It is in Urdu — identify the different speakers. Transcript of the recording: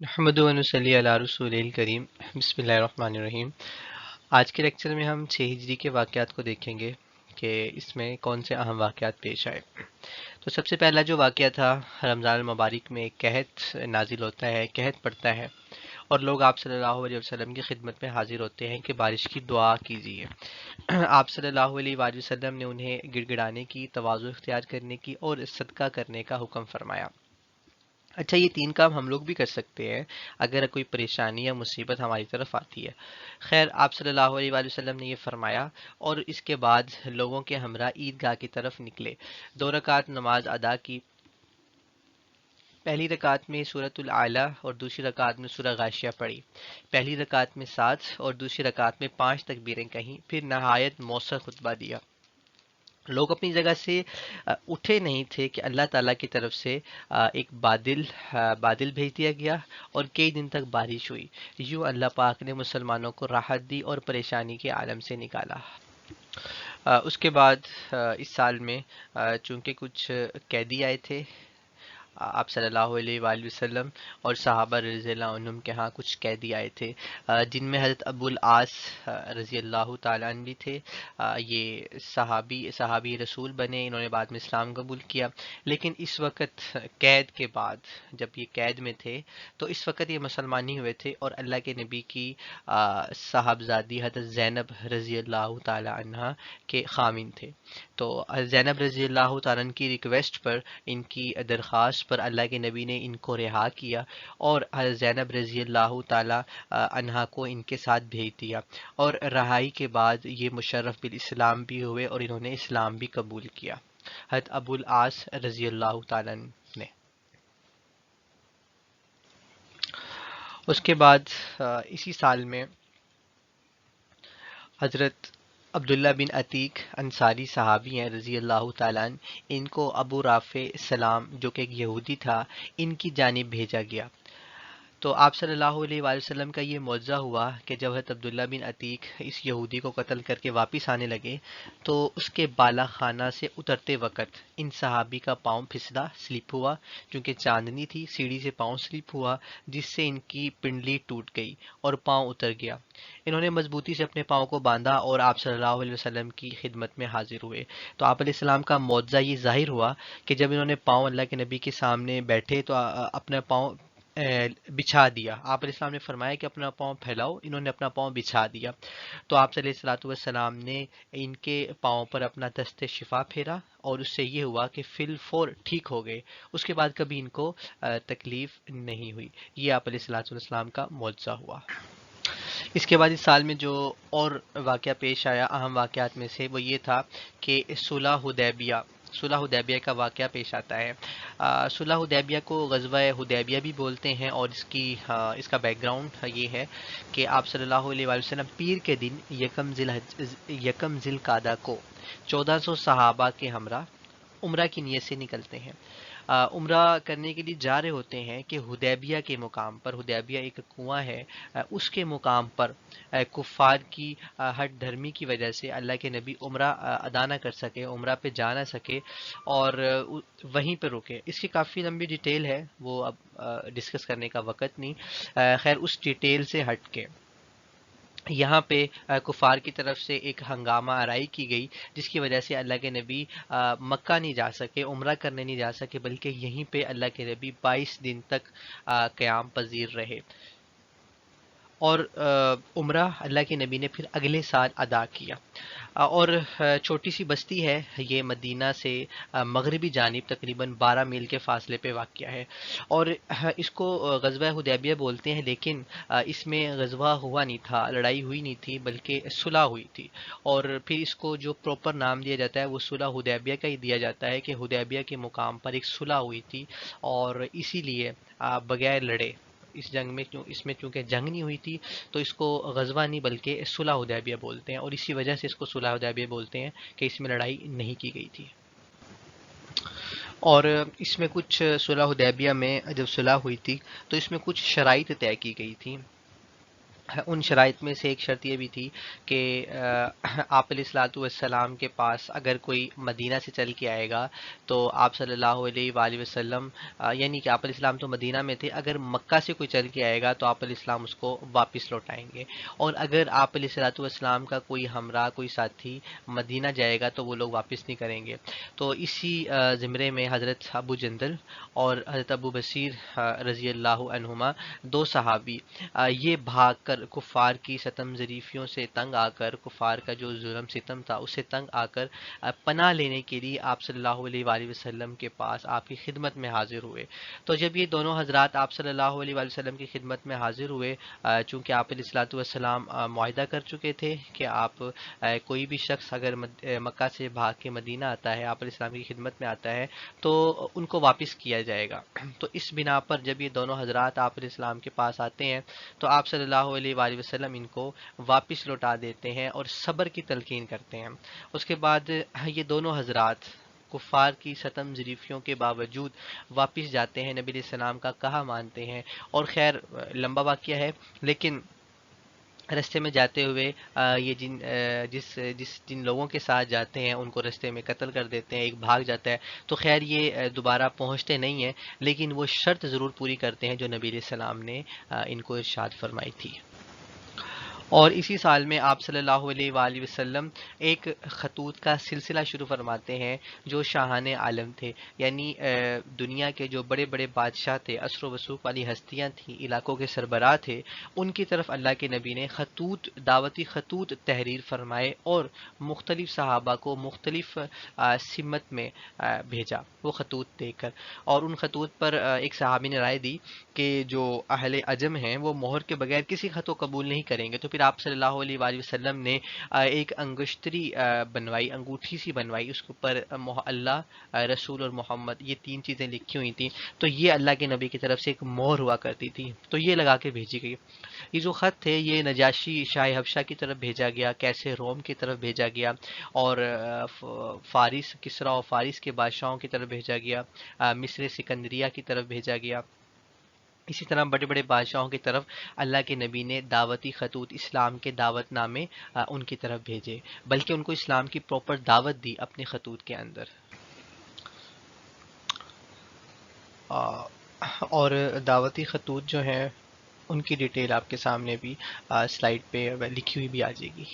Speaker 1: نحمد و نصلی علی رسول الکریم بسم اللہ الرحمن الرحیم۔ آج کے لیکچر میں ہم 6 ہجری کے واقعات کو دیکھیں گے کہ اس میں کون سے اہم واقعات پیش آئے۔ تو سب سے پہلا جو واقعہ تھا، رمضان المبارک میں ایک قحط نازل ہوتا ہے، قحط پڑتا ہے اور لوگ آپ صلی اللہ علیہ وسلم کی خدمت میں حاضر ہوتے ہیں کہ بارش کی دعا کیجیے۔ آپ صلی اللہ علیہ وآلہ وسلم نے انہیں گڑ گڑانے کی، تواضع اختیار کرنے کی اور صدقہ کرنے کا حکم فرمایا۔ اچھا، یہ 3 کام ہم لوگ بھی کر سکتے ہیں اگر کوئی پریشانی یا مصیبت ہماری طرف آتی ہے۔ خیر، آپ صلی اللہ علیہ وآلہ وسلم نے یہ فرمایا اور اس کے بعد لوگوں کے ہمراہ عیدگاہ کی طرف نکلے، 2 رکعت نماز ادا کی۔ پہلی رکعت میں سورۃ الاعلیٰ اور دوسری رکعت میں سورہ غاشیہ پڑھی۔ پہلی رکعت میں 7 اور دوسری رکعت میں 5 تکبیریں کہیں، پھر نہایت مؤثر خطبہ دیا۔ لوگ اپنی جگہ سے اٹھے نہیں تھے کہ اللہ تعالیٰ کی طرف سے ایک بادل بھیج دیا گیا اور کئی دن تک بارش ہوئی۔ یوں اللہ پاک نے مسلمانوں کو راحت دی اور پریشانی کے عالم سے نکالا۔ اس کے بعد اس سال میں چونکہ کچھ قیدی آئے تھے آپ صلی اللہ علیہ وآلہ وسلم اور صحابہ رضی اللہ عنہم کے ہاں کچھ قیدی آئے تھے، جن میں حضرت ابو العاص رضی اللہ تعالیٰ عنہ بھی تھے۔ یہ صحابی رسول بنے، انہوں نے بعد میں اسلام قبول کیا، لیکن اس وقت قید کے بعد جب یہ قید میں تھے تو اس وقت یہ مسلمان نہیں ہوئے تھے اور اللہ کے نبی کی صاحبزادی حضرت زینب رضی اللہ تعالیٰ عنہ کے خامن تھے۔ تو زینب رضی اللہ تعالیٰ عنہ کی ریکویسٹ پر، ان کی درخواست پر اللہ کے نبی نے ان کو رہا کیا اور حضرت زینب رضی اللہ تعالیٰ عنہا کو ان کے ساتھ بھیج دیا، اور رہائی کے بعد یہ مشرف بالاسلام بھی ہوئے اور انہوں نے اسلام بھی قبول کیا، حضرت ابو العاص رضی اللہ تعالیٰ عنہ نے۔ اس کے بعد اسی سال میں حضرت عبداللہ بن عتیق انصاری صحابی ہیں رضی اللہ تعالیٰ عنہ، ان کو ابو رافع سلام جو کہ ایک یہودی تھا، ان کی جانب بھیجا گیا۔ تو آپ صلی اللہ علیہ وآلہ وسلم کا یہ معجزہ ہوا کہ جب حضرت عبداللہ بن عتیق اس یہودی کو قتل کر کے واپس آنے لگے تو اس کے بالا خانہ سے اترتے وقت ان صحابی کا پاؤں پھسلا، سلپ ہوا، چونکہ چاندنی تھی، سیڑھی سے پاؤں سلپ ہوا جس سے ان کی پنڈلی ٹوٹ گئی اور پاؤں اتر گیا۔ انہوں نے مضبوطی سے اپنے پاؤں کو باندھا اور آپ صلی اللہ علیہ وسلم کی خدمت میں حاضر ہوئے۔ تو آپ علیہ السلام کا معجزہ یہ ظاہر ہوا کہ جب انہوں نے پاؤں اللہ کے نبی کے سامنے بیٹھے تو اپنا پاؤں بچھا دیا۔ آپ علیہ السلام نے فرمایا کہ اپنا پاؤں پھیلاؤ، انہوں نے اپنا پاؤں بچھا دیا۔ تو آپ صلی اللہ علیہ وسلم نے ان کے پاؤں پر اپنا دست شفا پھیرا اور اس سے یہ ہوا کہ فی الفور ٹھیک ہو گئے۔ اس کے بعد کبھی ان کو تکلیف نہیں ہوئی۔ یہ آپ علیہ السلام کا معجزہ ہوا۔ اس کے بعد اس سال میں جو اور واقعہ پیش آیا اہم واقعات میں سے وہ یہ تھا کہ صلح حدیبیہ کا واقعہ پیش آتا ہے۔ صلح حدیبیہ کو غزوہ حدیبیہ بھی بولتے ہیں اور اس کا بیک گراؤنڈ یہ ہے کہ آپ صلی اللہ علیہ وآلہ وسلم پیر کے دن یکم ذی القعدہ کو 1400 صحابہ کے ہمراہ عمرہ کی نیت سے نکلتے ہیں۔ عمرہ کرنے کے لیے جا رہے ہوتے ہیں کہ حدیبیہ کے مقام پر، حدیبیہ ایک کنواں ہے، اس کے مقام پر کفار کی ہٹ دھرمی کی وجہ سے اللہ کے نبی عمرہ ادا نہ کر سکے، عمرہ پہ جا نہ سکے اور وہیں پہ رکے۔ اس کی کافی لمبی ڈیٹیل ہے، وہ اب ڈسکس کرنے کا وقت نہیں۔ خیر، اس ڈیٹیل سے ہٹ کے یہاں پہ کفار کی طرف سے ایک ہنگامہ آرائی کی گئی جس کی وجہ سے اللہ کے نبی مکہ نہیں جا سکے، عمرہ کرنے نہیں جا سکے، بلکہ یہیں پہ اللہ کے نبی 22 دن تک قیام پذیر رہے اور عمرہ اللہ کے نبی نے پھر اگلے سال ادا کیا۔ اور چھوٹی سی بستی ہے یہ، مدینہ سے مغربی جانب تقریباً 12 میل کے فاصلے پہ واقع ہے، اور اس کو غزوہ حدیبیہ بولتے ہیں، لیکن اس میں غزوہ ہوا نہیں تھا، لڑائی ہوئی نہیں تھی، بلکہ صلح ہوئی تھی، اور پھر اس کو جو پراپر نام دیا جاتا ہے وہ صلح حدیبیہ کا ہی دیا جاتا ہے کہ حدیبیہ کے مقام پر ایک صلح ہوئی تھی، اور اسی لیے بغیر لڑے اس جنگ میں، اس میں چونکہ جنگ نہیں ہوئی تھی تو اس کو غزوہ نہیں بلکہ صلح حدیبیہ بولتے ہیں، اور اسی وجہ سے اس کو صلح حدیبیہ بولتے ہیں کہ اس میں لڑائی نہیں کی گئی تھی۔ اور اس میں کچھ صلح حدیبیہ میں جب صلح ہوئی تھی تو اس میں کچھ شرائط طے کی گئی تھی۔ ان شرائط میں سے ایک شرط یہ بھی تھی کہ آپ علیہ الصلوۃ والسلام کے پاس اگر کوئی مدینہ سے چل کے آئے گا تو آپ صلی اللہ علیہ وآلہ وسلم یعنی کہ آپ علیہ السلام تو مدینہ میں تھے، اگر مکہ سے کوئی چل کے آئے گا تو آپ علیہ السلام اس کو واپس لوٹائیں گے، اور اگر آپ علیہ الصلوۃ والسلام کا کوئی ہمراہ کوئی ساتھی مدینہ جائے گا تو وہ لوگ واپس نہیں کریں گے۔ تو اسی زمرے میں حضرت ابو جندل اور حضرت ابو بصیر رضی اللہ عنہما، دو صحابی، یہ بھاگ کر کفار کی ستم ظریفیوں سے تنگ آ کر، کفار کا جو ظلم ستم تھا اس سے تنگ آ کر پناہ لینے کے لیے آپ صلی اللہ علیہ وآلہ وسلم کے پاس آپ کی خدمت میں حاضر ہوئے۔ تو جب یہ دونوں حضرات آپ صلی اللہ علیہ وآلہ وسلم کی خدمت میں حاضر ہوئے، چونکہ آپ علیہ الصلوۃ والسلام معاہدہ کر چکے تھے کہ آپ کوئی بھی شخص اگر مکہ سے بھاگ کے مدینہ آتا ہے، آپ علیہ السلام کی خدمت میں آتا ہے تو ان کو واپس کیا جائے گا۔ تو اس بنا پر جب یہ دونوں حضرات آپ علیہ السلام کے پاس آتے ہیں تو آپ صلی اللہ علیہ وآلہ وسلم ان کو واپس لوٹا دیتے ہیں اور صبر کی تلقین کرتے ہیں۔ اس کے بعد یہ دونوں حضرات کفار کی ستم ظریفیوں کے باوجود واپس جاتے ہیں، نبی علیہ السلام کا کہا مانتے ہیں، اور خیر لمبا واقعہ ہے، لیکن رستے میں جاتے ہوئے یہ جن لوگوں کے ساتھ جاتے ہیں ان کو رستے میں قتل کر دیتے ہیں، ایک بھاگ جاتا ہے، تو خیر یہ دوبارہ پہنچتے نہیں ہیں، لیکن وہ شرط ضرور پوری کرتے ہیں جو نبی علیہ السلام نے ان کو ارشاد فرمائی تھی۔ اور اسی سال میں آپ صلی اللہ علیہ وآلہ وسلم ایک خطوط کا سلسلہ شروع فرماتے ہیں جو شاہان عالم تھے، یعنی دنیا کے جو بڑے بڑے بادشاہ تھے، اثر و وثوق والی ہستیاں تھیں، علاقوں کے سربراہ تھے، ان کی طرف اللہ کے نبی نے خطوط، دعوتی خطوط تحریر فرمائے اور مختلف صحابہ کو مختلف سمت میں بھیجا وہ خطوط دے کر۔ اور ان خطوط پر ایک صحابی نے رائے دی کہ جو اہل عجم ہیں وہ مہر کے بغیر کسی خط کو قبول نہیں کریں گے، تو پھر آپ صلی اللہ علیہ وآلہ وسلم نے ایک انگشتری بنوائی، انگوٹھی سی بنوائی، اس کے اوپر اللہ، رسول اور محمد، یہ تین چیزیں لکھی ہوئی تھیں، تو یہ اللہ کے نبی کی طرف سے ایک مہر ہوا کرتی تھی، تو یہ لگا کے بھیجی گئی۔ یہ جو خط تھے یہ نجاشی شاہ حبشہ کی طرف بھیجا گیا، کیسے روم کی طرف بھیجا گیا، اور فارس، کسریٰ و فارس کے بادشاہوں کی طرف بھیجا گیا، مصر سکندریہ کی طرف بھیجا گیا، اسی طرح بڑے بڑے بادشاہوں کی طرف اللہ کے نبی نے دعوتی خطوط، اسلام کے دعوت نامے ان کی طرف بھیجے، بلکہ ان کو اسلام کی پراپر دعوت دی اپنے خطوط کے اندر۔ آ، اور دعوتی خطوط جو ہیں ان کی ڈیٹیل آپ کے سامنے بھی سلائڈ پہ لکھی ہوئی بھی آ جائے گی۔